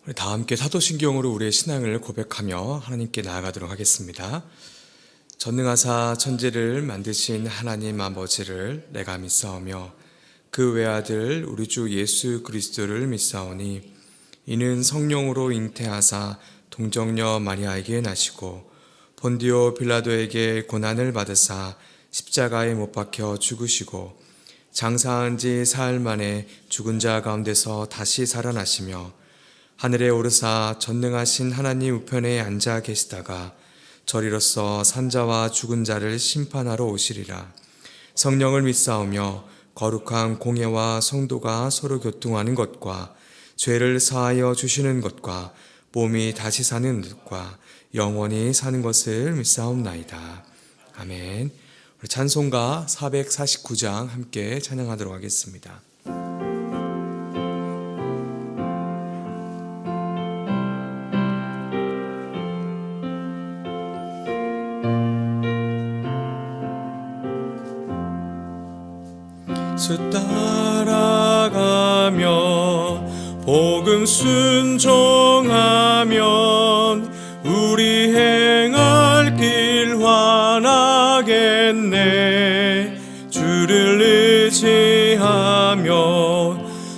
우리 다 함께 사도신경으로 우리의 신앙을 고백하며 하나님께 나아가도록 하겠습니다. 전능하사 천지를 만드신 하나님 아버지를 내가 믿사오며 그 외아들 우리 주 예수 그리스도를 믿사오니 이는 성령으로 잉태하사 동정녀 마리아에게 나시고 본디오 빌라도에게 고난을 받으사 십자가에 못 박혀 죽으시고 장사한 지 사흘 만에 죽은 자 가운데서 다시 살아나시며 하늘에 오르사 전능하신 하나님 우편에 앉아 계시다가 저리로서 산자와 죽은 자를 심판하러 오시리라. 성령을 믿사오며 거룩한 공예와 성도가 서로 교통하는 것과 죄를 사하여 주시는 것과 몸이 다시 사는 것과 영원히 사는 것을 믿사옵나이다. 아멘. 우리 찬송가 449장 함께 찬양하도록 하겠습니다. 주 따라가며 복음 순종하면 우리 행할 길 환하겠네. 주를 의지하며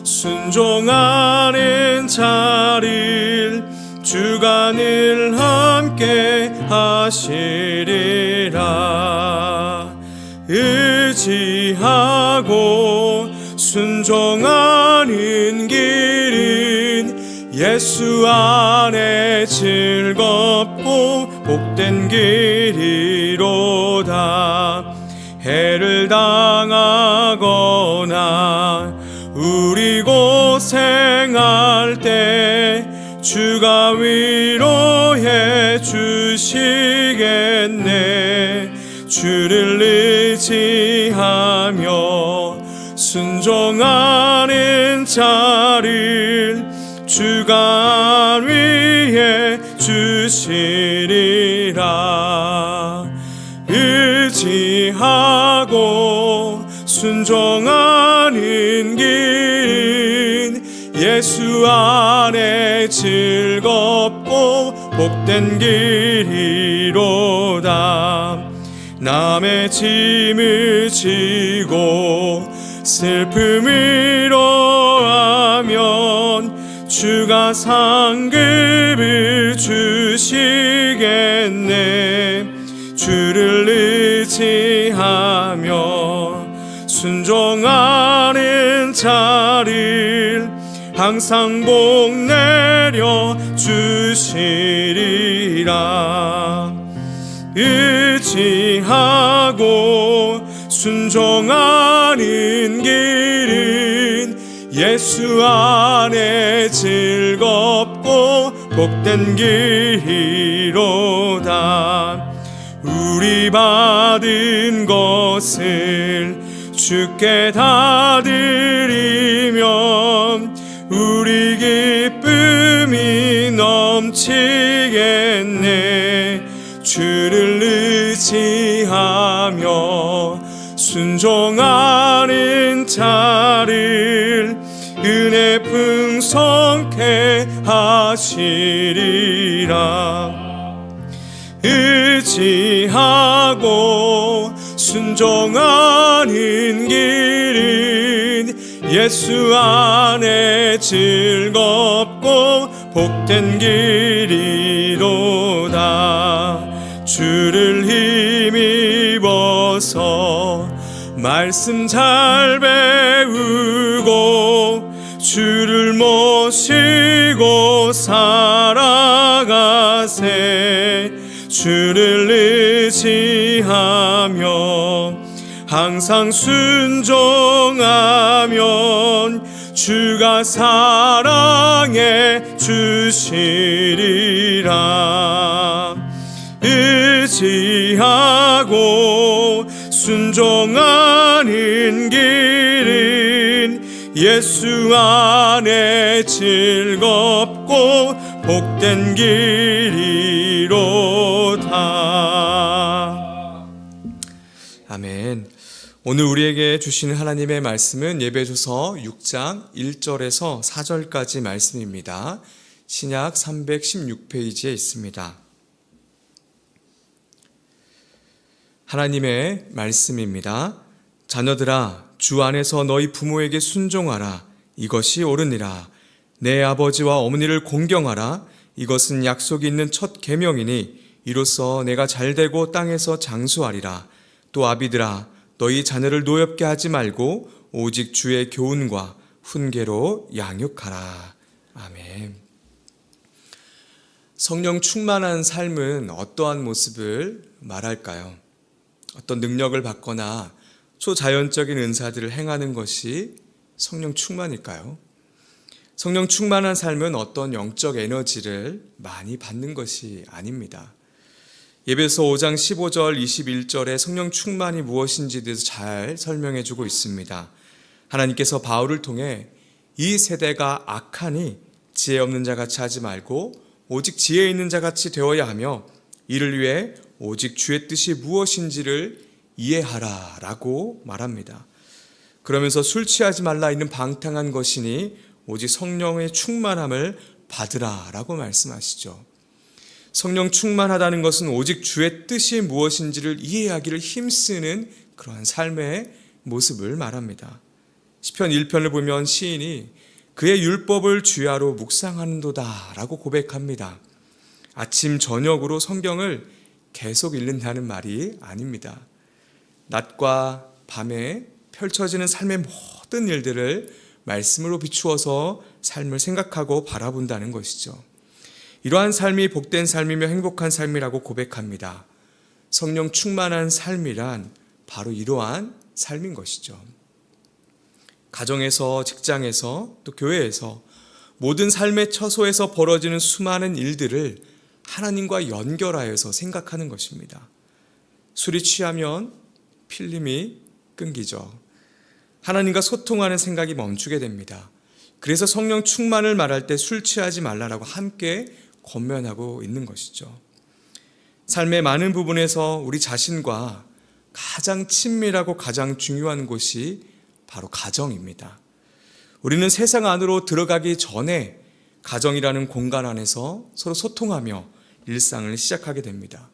순종하는 자를 주가 늘 함께 하시리라. 의지하고 순종하는 길은 예수 안에 즐겁고 복된 길이로다. 해를 당하거나 우리 고생할 때 주가 위로해 주시겠네. 주를 의지하며 순종하는 자를 주가 위해 주시리라. 의지하고 순종하는 길은 예수 안에 즐겁고 복된 길이로다. 남의 짐을 지고 슬픔으로 하면 주가 상급을 주시겠네. 주를 의지하며 순종하는 자를 항상 복 내려 주시리라. 의지하고 순종하는 길은 예수 안에 즐겁고 복된 길이로다. 우리 받은 것을 주께 다 드리면 우리 기쁨이 넘치겠네. 주를 의지하며 순종하는 자를 은혜 풍성케 하시리라. 의지하고 순종하는 길은 예수 안에 즐겁고 복된 길이로다. 주를 힘입어서 말씀 잘 배우고 주를 모시고 살아가세. 주를 의지하며 항상 순종하면 주가 사랑해 주시리라. 의지하고 순종하는 길은 예수 안에 즐겁고 복된 길이로다. 아멘. 오늘 우리에게 주신 하나님의 말씀은 예배소서 6장 1절에서 4절까지 말씀입니다. 신약 316페이지에 있습니다. 하나님의 말씀입니다. 자녀들아, 주 안에서 너희 부모에게 순종하라. 이것이 옳으니라. 내 아버지와 어머니를 공경하라. 이것은 약속이 있는 첫 계명이니 이로써 내가 잘되고 땅에서 장수하리라. 또 아비들아, 너희 자녀를 노엽게 하지 말고 오직 주의 교훈과 훈계로 양육하라. 아멘. 성령 충만한 삶은 어떠한 모습을 말할까요? 어떤 능력을 받거나 초자연적인 은사들을 행하는 것이 성령 충만일까요? 성령 충만한 삶은 어떤 영적 에너지를 많이 받는 것이 아닙니다. 예배서 5장 15절 21절에 성령 충만이 무엇인지에 대해서 잘 설명해 주고 있습니다. 하나님께서 바울을 통해 이 세대가 악하니 지혜 없는 자같이 하지 말고 오직 지혜 있는 자같이 되어야 하며 이를 위해 오직 주의 뜻이 무엇인지를 이해하라 라고 말합니다. 그러면서 술 취하지 말라 있는 방탕한 것이니 오직 성령의 충만함을 받으라 라고 말씀하시죠. 성령 충만하다는 것은 오직 주의 뜻이 무엇인지를 이해하기를 힘쓰는 그러한 삶의 모습을 말합니다. 시편 1편을 보면 시인이 그의 율법을 주야로 묵상하는도다 라고 고백합니다. 아침 저녁으로 성경을 계속 읽는다는 말이 아닙니다. 낮과 밤에 펼쳐지는 삶의 모든 일들을 말씀으로 비추어서 삶을 생각하고 바라본다는 것이죠. 이러한 삶이 복된 삶이며 행복한 삶이라고 고백합니다. 성령 충만한 삶이란 바로 이러한 삶인 것이죠. 가정에서, 직장에서, 또 교회에서 모든 삶의 처소에서 벌어지는 수많은 일들을 하나님과 연결하여서 생각하는 것입니다. 술이 취하면 필름이 끊기죠. 하나님과 소통하는 생각이 멈추게 됩니다. 그래서 성령 충만을 말할 때 술 취하지 말라라고 함께 권면하고 있는 것이죠. 삶의 많은 부분에서 우리 자신과 가장 친밀하고 가장 중요한 곳이 바로 가정입니다. 우리는 세상 안으로 들어가기 전에 가정이라는 공간 안에서 서로 소통하며 일상을 시작하게 됩니다.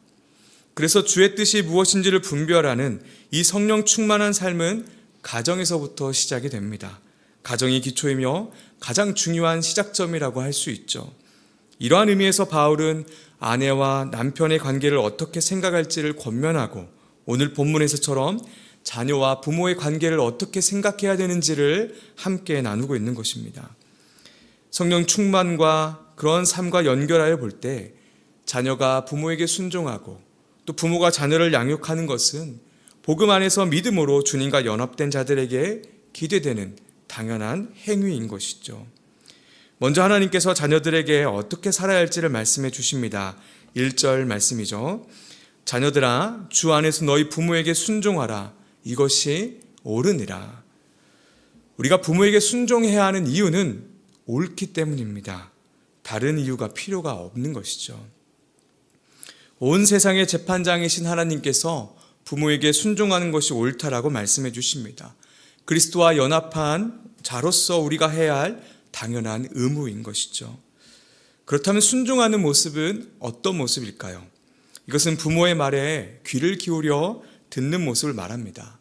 그래서 주의 뜻이 무엇인지를 분별하는 이 성령 충만한 삶은 가정에서부터 시작이 됩니다. 가정이 기초이며 가장 중요한 시작점이라고 할 수 있죠. 이러한 의미에서 바울은 아내와 남편의 관계를 어떻게 생각할지를 권면하고 오늘 본문에서처럼 자녀와 부모의 관계를 어떻게 생각해야 되는지를 함께 나누고 있는 것입니다. 성령 충만과 그런 삶과 연결하여 볼 때 자녀가 부모에게 순종하고 또 부모가 자녀를 양육하는 것은 복음 안에서 믿음으로 주님과 연합된 자들에게 기대되는 당연한 행위인 것이죠. 먼저 하나님께서 자녀들에게 어떻게 살아야 할지를 말씀해 주십니다. 1절 말씀이죠. 자녀들아, 주 안에서 너희 부모에게 순종하라. 이것이 옳으니라. 우리가 부모에게 순종해야 하는 이유는 옳기 때문입니다. 다른 이유가 필요가 없는 것이죠. 온 세상의 재판장이신 하나님께서 부모에게 순종하는 것이 옳다라고 말씀해 주십니다. 그리스도와 연합한 자로서 우리가 해야 할 당연한 의무인 것이죠. 그렇다면 순종하는 모습은 어떤 모습일까요? 이것은 부모의 말에 귀를 기울여 듣는 모습을 말합니다.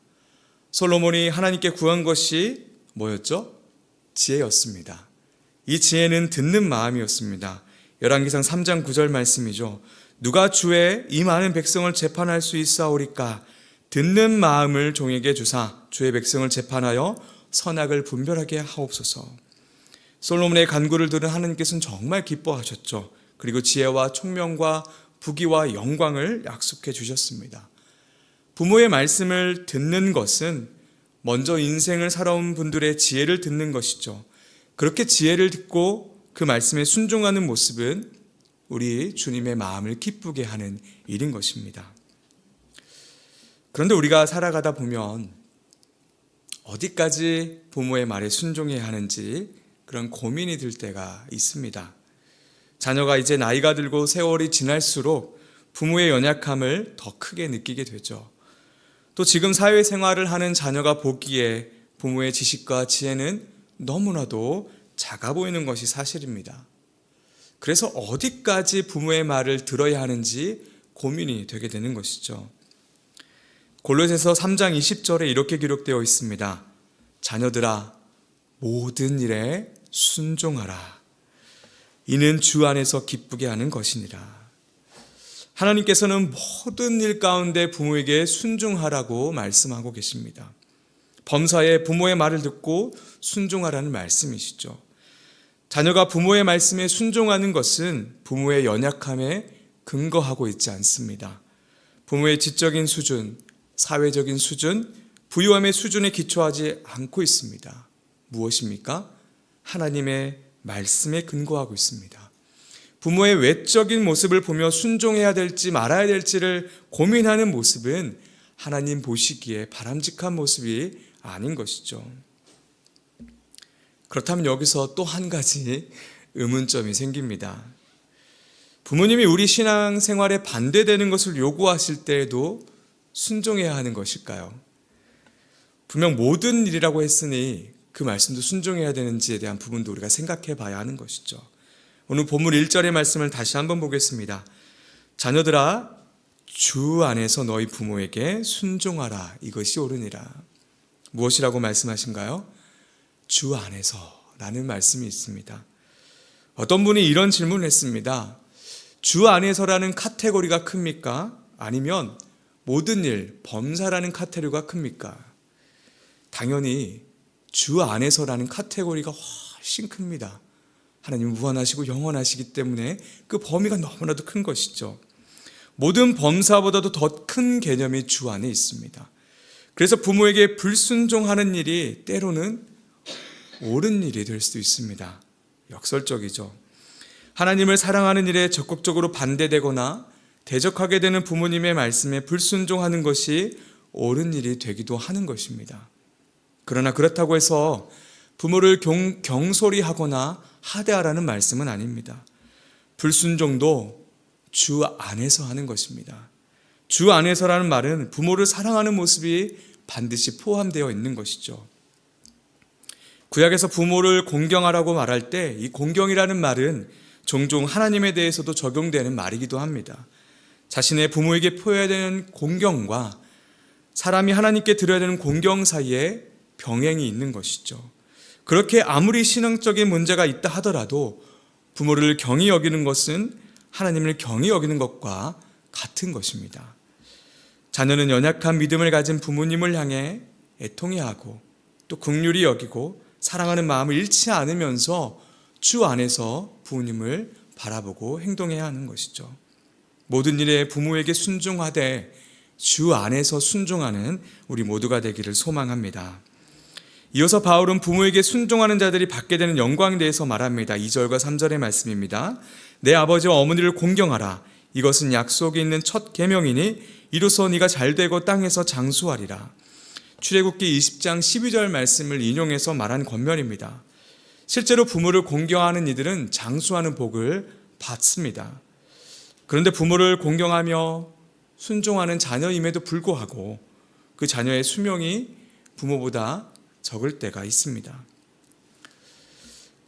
솔로몬이 하나님께 구한 것이 뭐였죠? 지혜였습니다. 이 지혜는 듣는 마음이었습니다. 열왕기상 3장 9절 말씀이죠. 누가 주의 이 많은 백성을 재판할 수 있사오리까? 듣는 마음을 종에게 주사 주의 백성을 재판하여 선악을 분별하게 하옵소서. 솔로몬의 간구를 들은 하나님께서는 정말 기뻐하셨죠. 그리고 지혜와 총명과 부귀와 영광을 약속해 주셨습니다. 부모의 말씀을 듣는 것은 먼저 인생을 살아온 분들의 지혜를 듣는 것이죠. 그렇게 지혜를 듣고 그 말씀에 순종하는 모습은 우리 주님의 마음을 기쁘게 하는 일인 것입니다. 그런데 우리가 살아가다 보면 어디까지 부모의 말에 순종해야 하는지 그런 고민이 들 때가 있습니다. 자녀가 이제 나이가 들고 세월이 지날수록 부모의 연약함을 더 크게 느끼게 되죠. 또 지금 사회생활을 하는 자녀가 보기에 부모의 지식과 지혜는 너무나도 작아 보이는 것이 사실입니다. 그래서 어디까지 부모의 말을 들어야 하는지 고민이 되게 되는 것이죠. 골로새서 3장 20절에 이렇게 기록되어 있습니다. 자녀들아, 모든 일에 순종하라. 이는 주 안에서 기쁘게 하는 것이니라. 하나님께서는 모든 일 가운데 부모에게 순종하라고 말씀하고 계십니다. 범사에 부모의 말을 듣고 순종하라는 말씀이시죠. 자녀가 부모의 말씀에 순종하는 것은 부모의 연약함에 근거하고 있지 않습니다. 부모의 지적인 수준, 사회적인 수준, 부유함의 수준에 기초하지 않고 있습니다. 무엇입니까? 하나님의 말씀에 근거하고 있습니다. 부모의 외적인 모습을 보며 순종해야 될지 말아야 될지를 고민하는 모습은 하나님 보시기에 바람직한 모습이 아닌 것이죠. 그렇다면 여기서 또 한 가지 의문점이 생깁니다. 부모님이 우리 신앙생활에 반대되는 것을 요구하실 때에도 순종해야 하는 것일까요? 분명 모든 일이라고 했으니 그 말씀도 순종해야 되는지에 대한 부분도 우리가 생각해 봐야 하는 것이죠. 오늘 본문 1절의 말씀을 다시 한번 보겠습니다. 자녀들아, 주 안에서 너희 부모에게 순종하라. 이것이 옳으니라. 무엇이라고 말씀하신가요? 주 안에서 라는 말씀이 있습니다. 어떤 분이 이런 질문을 했습니다. 주 안에서라는 카테고리가 큽니까? 아니면 모든 일, 범사라는 카테고리가 큽니까? 당연히 주 안에서라는 카테고리가 훨씬 큽니다. 하나님은 무한하시고 영원하시기 때문에 그 범위가 너무나도 큰 것이죠. 모든 범사보다도 더 큰 개념이 주 안에 있습니다. 그래서 부모에게 불순종하는 일이 때로는 옳은 일이 될 수도 있습니다. 역설적이죠. 하나님을 사랑하는 일에 적극적으로 반대되거나 대적하게 되는 부모님의 말씀에 불순종하는 것이 옳은 일이 되기도 하는 것입니다. 그러나 그렇다고 해서 부모를 경솔히하거나 하대하라는 말씀은 아닙니다. 불순종도 주 안에서 하는 것입니다. 주 안에서라는 말은 부모를 사랑하는 모습이 반드시 포함되어 있는 것이죠. 구약에서 부모를 공경하라고 말할 때 이 공경이라는 말은 종종 하나님에 대해서도 적용되는 말이기도 합니다. 자신의 부모에게 표해야 되는 공경과 사람이 하나님께 드려야 되는 공경 사이에 병행이 있는 것이죠. 그렇게 아무리 신앙적인 문제가 있다 하더라도 부모를 경히 여기는 것은 하나님을 경히 여기는 것과 같은 것입니다. 자녀는 연약한 믿음을 가진 부모님을 향해 애통해하고 또 긍휼히 여기고 사랑하는 마음을 잃지 않으면서 주 안에서 부모님을 바라보고 행동해야 하는 것이죠. 모든 일에 부모에게 순종하되 주 안에서 순종하는 우리 모두가 되기를 소망합니다. 이어서 바울은 부모에게 순종하는 자들이 받게 되는 영광에 대해서 말합니다. 2절과 3절의 말씀입니다. 내 아버지와 어머니를 공경하라. 이것은 약속이 있는 첫 계명이니 이로써 네가 잘되고 땅에서 장수하리라. 출애굽기 20장 12절 말씀을 인용해서 말한 권면입니다. 실제로 부모를 공경하는 이들은 장수하는 복을 받습니다. 그런데 부모를 공경하며 순종하는 자녀임에도 불구하고 그 자녀의 수명이 부모보다 적을 때가 있습니다.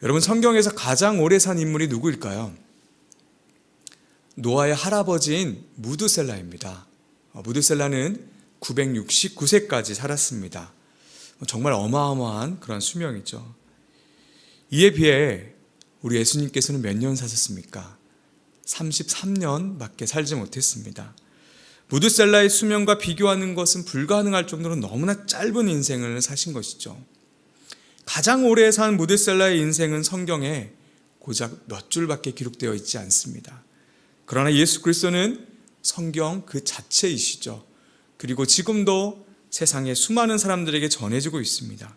여러분, 성경에서 가장 오래 산 인물이 누구일까요? 노아의 할아버지인 무드셀라입니다. 무드셀라는 969세까지 살았습니다. 정말 어마어마한 그런 수명이죠. 이에 비해 우리 예수님께서는 몇 년 사셨습니까? 33년밖에 살지 못했습니다. 무드셀라의 수명과 비교하는 것은 불가능할 정도로 너무나 짧은 인생을 사신 것이죠. 가장 오래 산 무드셀라의 인생은 성경에 고작 몇 줄밖에 기록되어 있지 않습니다. 그러나 예수 그리스도는 성경 그 자체이시죠. 그리고 지금도 세상에 수많은 사람들에게 전해지고 있습니다.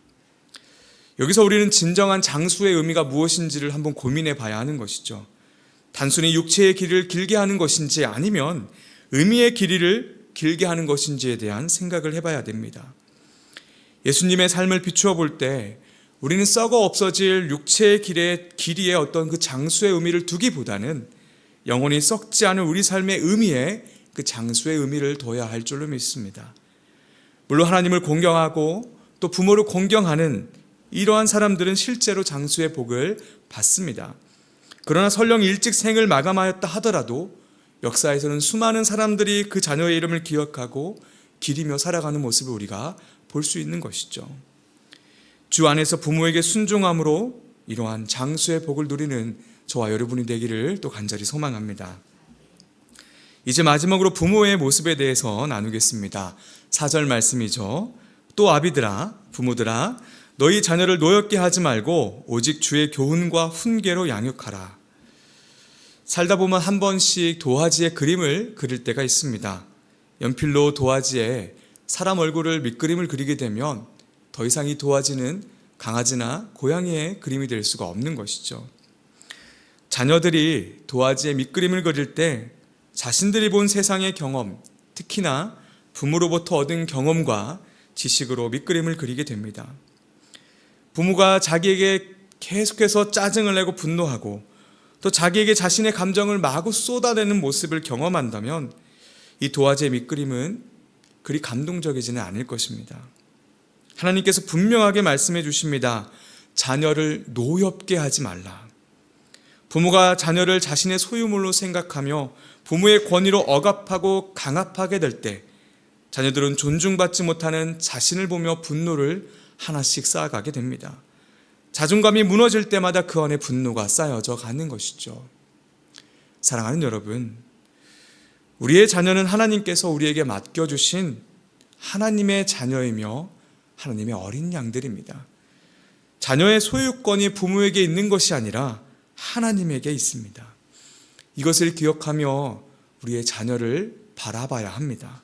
여기서 우리는 진정한 장수의 의미가 무엇인지를 한번 고민해 봐야 하는 것이죠. 단순히 육체의 길이를 길게 하는 것인지 아니면 의미의 길이를 길게 하는 것인지에 대한 생각을 해봐야 됩니다. 예수님의 삶을 비추어 볼 때 우리는 썩어 없어질 육체의 길이에 어떤 그 장수의 의미를 두기보다는 영원히 썩지 않은 우리 삶의 의미에 그 장수의 의미를 둬야 할 줄로 믿습니다. 물론 하나님을 공경하고 또 부모를 공경하는 이러한 사람들은 실제로 장수의 복을 받습니다. 그러나 설령 일찍 생을 마감하였다 하더라도 역사에서는 수많은 사람들이 그 자녀의 이름을 기억하고 기리며 살아가는 모습을 우리가 볼 수 있는 것이죠. 주 안에서 부모에게 순종함으로 이러한 장수의 복을 누리는 저와 여러분이 되기를 또 간절히 소망합니다. 이제 마지막으로 부모의 모습에 대해서 나누겠습니다. 4절 말씀이죠. 또 아비들아, 부모들아, 너희 자녀를 노엽게 하지 말고 오직 주의 교훈과 훈계로 양육하라. 살다 보면 한 번씩 도화지에 그림을 그릴 때가 있습니다. 연필로 도화지에 사람 얼굴을 밑그림을 그리게 되면 더 이상 이 도화지는 강아지나 고양이의 그림이 될 수가 없는 것이죠. 자녀들이 도화지에 밑그림을 그릴 때 자신들이 본 세상의 경험, 특히나 부모로부터 얻은 경험과 지식으로 밑그림을 그리게 됩니다. 부모가 자기에게 계속해서 짜증을 내고 분노하고 또 자기에게 자신의 감정을 마구 쏟아내는 모습을 경험한다면 이 도화지의 밑그림은 그리 감동적이지는 않을 것입니다. 하나님께서 분명하게 말씀해 주십니다. 자녀를 노엽게 하지 말라. 부모가 자녀를 자신의 소유물로 생각하며 부모의 권위로 억압하고 강압하게 될 때 자녀들은 존중받지 못하는 자신을 보며 분노를 하나씩 쌓아가게 됩니다. 자존감이 무너질 때마다 그 안에 분노가 쌓여져 가는 것이죠. 사랑하는 여러분, 우리의 자녀는 하나님께서 우리에게 맡겨주신 하나님의 자녀이며 하나님의 어린 양들입니다. 자녀의 소유권이 부모에게 있는 것이 아니라 하나님에게 있습니다. 이것을 기억하며 우리의 자녀를 바라봐야 합니다.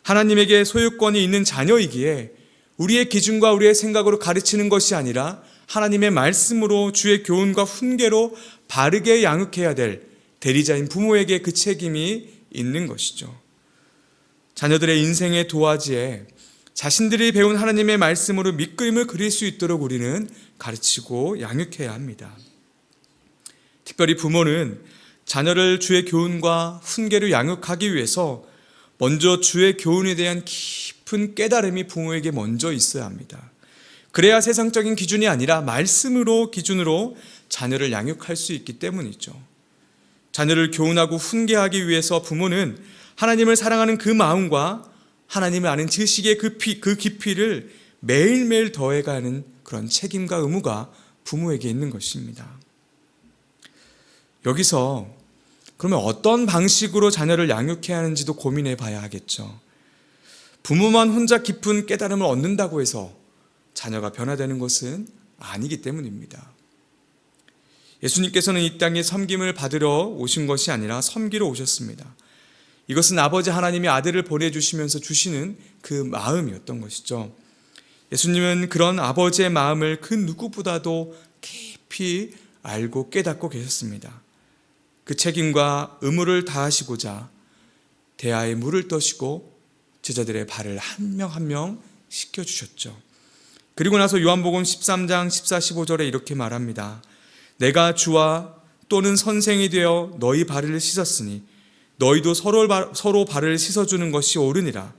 하나님에게 소유권이 있는 자녀이기에 우리의 기준과 우리의 생각으로 가르치는 것이 아니라 하나님의 말씀으로 주의 교훈과 훈계로 바르게 양육해야 될 대리자인 부모에게 그 책임이 있는 것이죠. 자녀들의 인생의 도화지에 자신들이 배운 하나님의 말씀으로 밑그림을 그릴 수 있도록 우리는 가르치고 양육해야 합니다. 특별히 부모는 자녀를 주의 교훈과 훈계로 양육하기 위해서 먼저 주의 교훈에 대한 깊은 깨달음이 부모에게 먼저 있어야 합니다. 그래야 세상적인 기준이 아니라 말씀으로 기준으로 자녀를 양육할 수 있기 때문이죠. 자녀를 교훈하고 훈계하기 위해서 부모는 하나님을 사랑하는 그 마음과 하나님을 아는 지식의 그 깊이를 매일매일 더해가는 그런 책임과 의무가 부모에게 있는 것입니다. 여기서 그러면 어떤 방식으로 자녀를 양육해야 하는지도 고민해 봐야 하겠죠. 부모만 혼자 깊은 깨달음을 얻는다고 해서 자녀가 변화되는 것은 아니기 때문입니다. 예수님께서는 이 땅에 섬김을 받으러 오신 것이 아니라 섬기러 오셨습니다. 이것은 아버지 하나님이 아들을 보내주시면서 주시는 그 마음이었던 것이죠. 예수님은 그런 아버지의 마음을 그 누구보다도 깊이 알고 깨닫고 계셨습니다. 그 책임과 의무를 다하시고자 대야에 물을 떠시고 제자들의 발을 한 명 한 명 씻겨주셨죠. 그리고 나서 요한복음 13장 14, 15절에 이렇게 말합니다. 내가 주와 또는 선생이 되어 너희 발을 씻었으니 너희도 서로 발을 씻어주는 것이 옳으니라.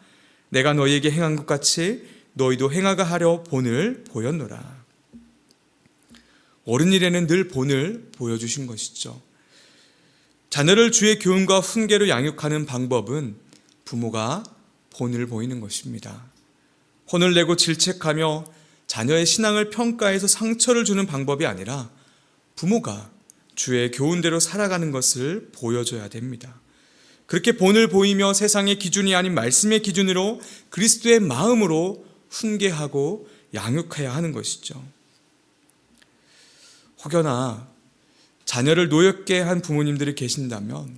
내가 너희에게 행한 것 같이 너희도 행하가 하려 본을 보였노라. 옳은 일에는 늘 본을 보여주신 것이죠. 자녀를 주의 교훈과 훈계로 양육하는 방법은 부모가 본을 보이는 것입니다. 혼을 내고 질책하며 자녀의 신앙을 평가해서 상처를 주는 방법이 아니라 부모가 주의 교훈대로 살아가는 것을 보여줘야 됩니다. 그렇게 본을 보이며 세상의 기준이 아닌 말씀의 기준으로 그리스도의 마음으로 훈계하고 양육해야 하는 것이죠. 혹여나 자녀를 노엽게 한 부모님들이 계신다면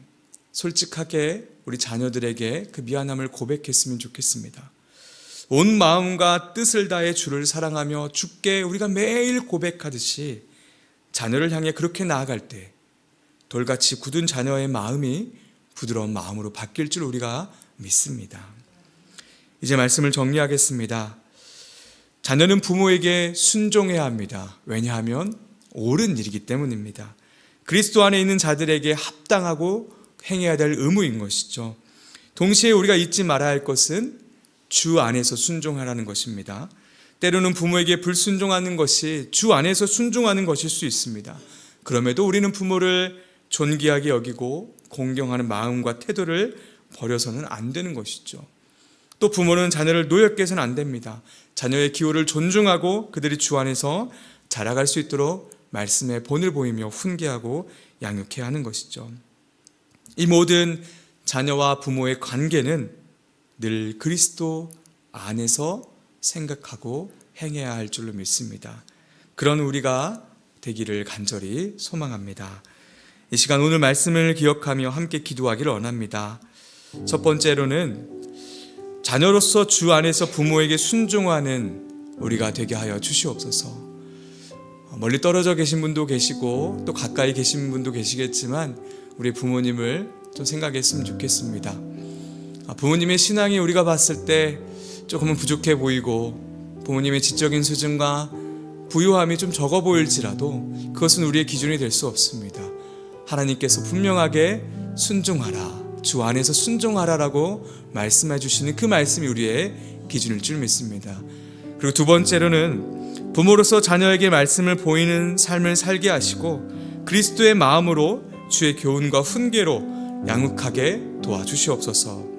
솔직하게 우리 자녀들에게 그 미안함을 고백했으면 좋겠습니다. 온 마음과 뜻을 다해 주를 사랑하며 주께 우리가 매일 고백하듯이 자녀를 향해 그렇게 나아갈 때 돌같이 굳은 자녀의 마음이 부드러운 마음으로 바뀔 줄 우리가 믿습니다. 이제 말씀을 정리하겠습니다. 자녀는 부모에게 순종해야 합니다. 왜냐하면 옳은 일이기 때문입니다. 그리스도 안에 있는 자들에게 합당하고 행해야 될 의무인 것이죠. 동시에 우리가 잊지 말아야 할 것은 주 안에서 순종하라는 것입니다. 때로는 부모에게 불순종하는 것이 주 안에서 순종하는 것일 수 있습니다. 그럼에도 우리는 부모를 존귀하게 여기고 공경하는 마음과 태도를 버려서는 안 되는 것이죠. 또 부모는 자녀를 노엽게 해서는 안 됩니다. 자녀의 기호를 존중하고 그들이 주 안에서 자라갈 수 있도록 말씀의 본을 보이며 훈계하고 양육해야 하는 것이죠. 이 모든 자녀와 부모의 관계는 늘 그리스도 안에서 생각하고 행해야 할 줄로 믿습니다. 그런 우리가 되기를 간절히 소망합니다. 이 시간 오늘 말씀을 기억하며 함께 기도하기를 원합니다. 첫 번째로는 자녀로서 주 안에서 부모에게 순종하는 우리가 되게 하여 주시옵소서. 멀리 떨어져 계신 분도 계시고 또 가까이 계신 분도 계시겠지만 우리 부모님을 좀 생각했으면 좋겠습니다. 부모님의 신앙이 우리가 봤을 때 조금은 부족해 보이고 부모님의 지적인 수준과 부유함이 좀 적어 보일지라도 그것은 우리의 기준이 될 수 없습니다. 하나님께서 분명하게 순종하라, 주 안에서 순종하라라고 말씀해 주시는 그 말씀이 우리의 기준일 줄 믿습니다. 그리고 두 번째로는 부모로서 자녀에게 말씀을 보이는 삶을 살게 하시고 그리스도의 마음으로 주의 교훈과 훈계로 양육하게 도와주시옵소서.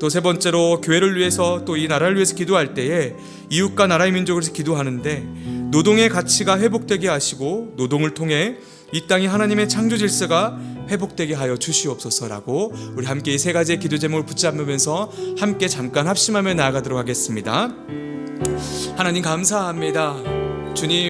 또 세 번째로 교회를 위해서 또 이 나라를 위해서 기도할 때에 이웃과 나라의 민족을 위해서 기도하는데 노동의 가치가 회복되게 하시고 노동을 통해 이 땅이 하나님의 창조 질서가 회복되게 하여 주시옵소서라고 우리 함께 이 세 가지의 기도 제목을 붙잡으면서 함께 잠깐 합심하며 나아가도록 하겠습니다. 하나님 감사합니다. 주님